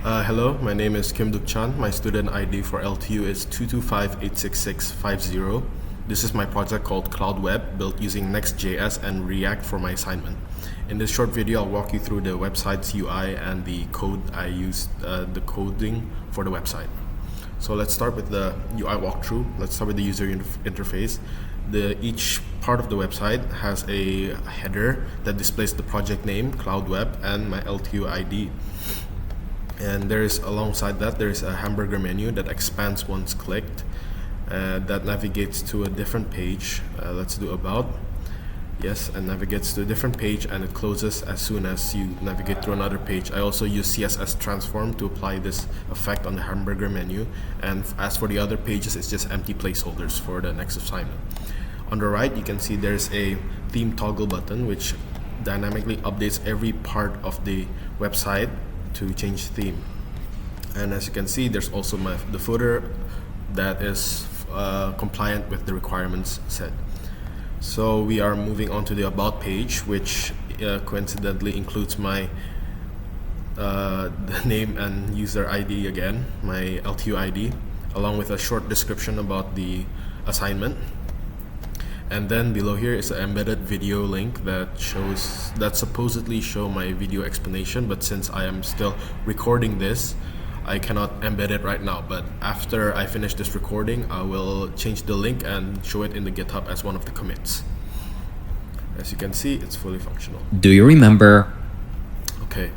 Hello, my name is Kim Duk-chan. My student ID for LTU is 225866550. This is my project called Cloud Web, built using Next.js and React for my assignment. In this short video, I'll walk you through the website's UI and the code I used, the coding for the website. So let's start with the UI walkthrough. Let's start with the user interface. Each part of the website has a header that displays the project name, Cloud Web, and my LTU ID. And alongside that, there is a hamburger menu that expands once clicked, that navigates to a different page. Let's do about. Yes, and navigates to a different page, and it closes as soon as you navigate through another page. I also use CSS transform to apply this effect on the hamburger menu. And as for the other pages, it's just empty placeholders for the next assignment. On the right, you can see there's a theme toggle button, which dynamically updates every part of the website to change theme. And as you can see, there's also the footer that is compliant with the requirements set. So we are moving on to the about page, which coincidentally includes my the name and user ID again, my LTU ID, along with a short description about the assignment. And then below here is an embedded video link that supposedly show my video explanation, but since I am still recording this, I cannot embed it right now. But after I finish this recording, I will change the link and show it in the GitHub as one of the commits. As you can see, it's fully functional. Do you remember? Okay,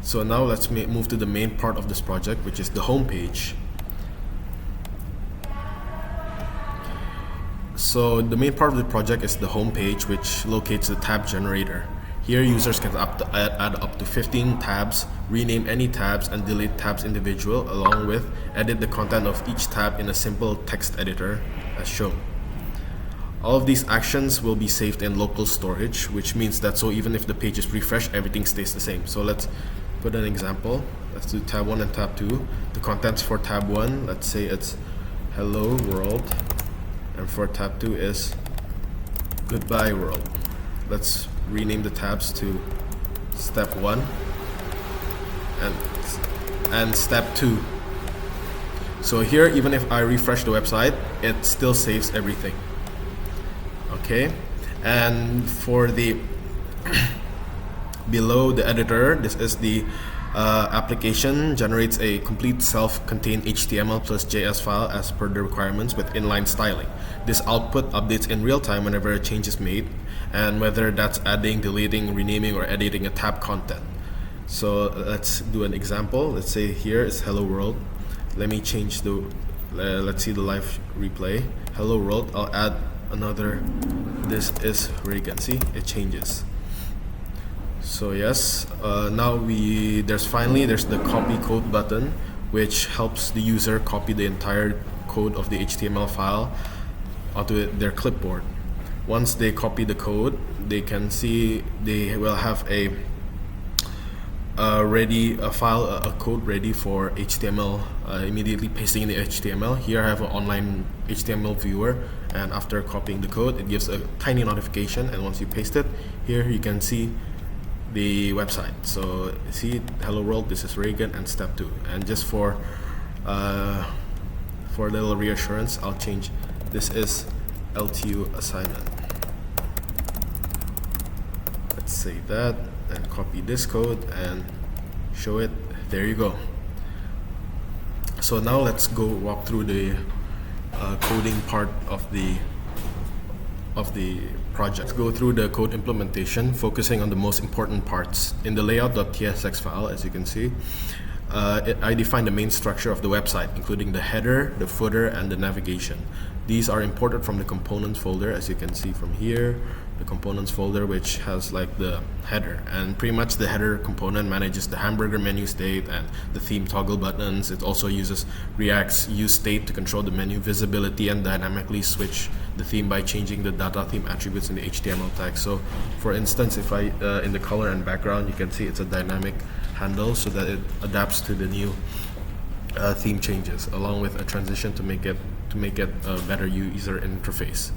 so now let's move to the main part of this project, which is the home page. So the main part of the project is the home page, which locates the tab generator. Here, users can add up to 15 tabs, rename any tabs, and delete tabs individually, along with edit the content of each tab in a simple text editor as shown. All of these actions will be saved in local storage, which means that even if the page is refreshed, everything stays the same. So let's put an example. Let's do tab 1 and tab 2. The contents for tab 1, let's say it's hello world. And for tab 2 is goodbye world. Let's rename the tabs to step 1 and step 2. So here, even if I refresh the website, it still saves everything. Okay, and for the below the editor, this is the application generates a complete self-contained HTML plus JS file as per the requirements with inline styling. This output updates in real time whenever a change is made, and whether that's adding, deleting, renaming, or editing a tab content. So let's do an example. Let's say here is hello world. Let me change let's see the live replay. Hello world, I'll add another, this is Reagan. See, it changes. So yes, now there's the copy code button, which helps the user copy the entire code of the HTML file onto their clipboard. Once they copy the code, they will have a code ready for HTML, immediately pasting in the HTML. Here I have an online HTML viewer, and after copying the code, it gives a tiny notification, and once you paste it, here you can see the website. So see, hello world, this is Reagan, and step 2. And just for a little reassurance, I'll change this is LTU assignment. Let's save that and copy this code and show it. There you go. So now let's go walk through the coding part of the project. Let's go through the code implementation, focusing on the most important parts. In the layout.tsx file, as you can see, I define the main structure of the website, including the header, the footer, and the navigation. These are imported from the components folder, as you can see from here, the components folder, which has like the header, and pretty much the header component manages the hamburger menu state and the theme toggle buttons. It also uses React's use state to control the menu visibility and dynamically switch the theme by changing the data theme attributes in the HTML tag. So for instance, if I in the color and background, you can see it's a dynamic handle so that it adapts to the new theme changes, along with a transition to make it a better user interface.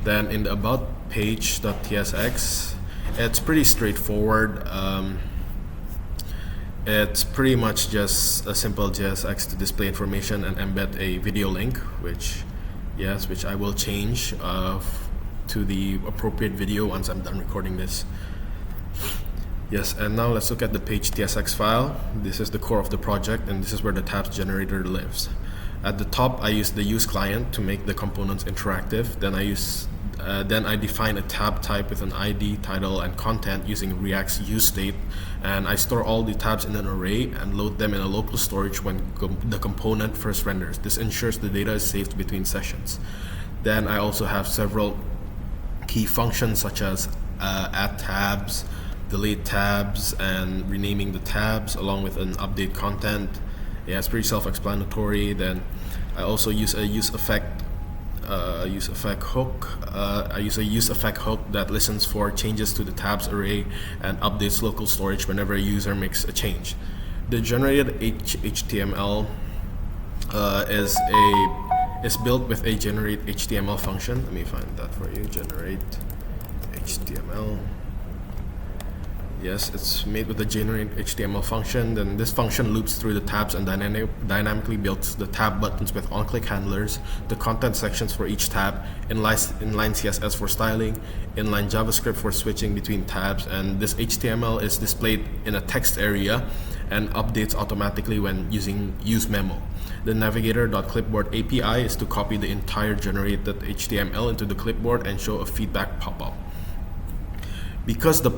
Then in the about page.tsx, it's pretty straightforward. It's pretty much just a simple JSX to display information and embed a video link, which I will change to the appropriate video once I'm done recording this. Yes, and now let's look at the page TSX file. This is the core of the project, and this is where the tabs generator lives. At the top, I use the use client to make the components interactive. Then I define a tab type with an ID, title, and content using React's use state, and I store all the tabs in an array and load them in a local storage when the component first renders. This ensures the data is saved between sessions. Then I also have several key functions such as add tabs, delete tabs, and renaming the tabs, along with an update content. Yeah, it's pretty self-explanatory. Then I also use a use effect hook. I use a use effect hook that listens for changes to the tabs array and updates local storage whenever a user makes a change. The generated HTML is built with a generate HTML function. Let me find that for you. Generate HTML. Yes, it's made with the generate HTML function. Then this function loops through the tabs and dynamically builds the tab buttons with on-click handlers, the content sections for each tab, inline CSS for styling, inline JavaScript for switching between tabs, and this HTML is displayed in a text area and updates automatically when using use memo. The navigator.clipboard API is to copy the entire generated HTML into the clipboard and show a feedback pop-up. Because the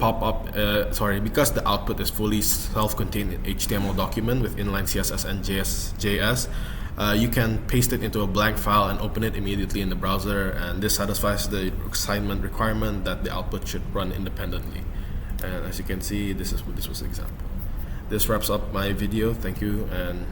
output is fully self-contained HTML document with inline CSS and JS, you can paste it into a blank file and open it immediately in the browser, and this satisfies the assignment requirement that the output should run independently. And as you can see, this was the example. This wraps up my video. Thank you, and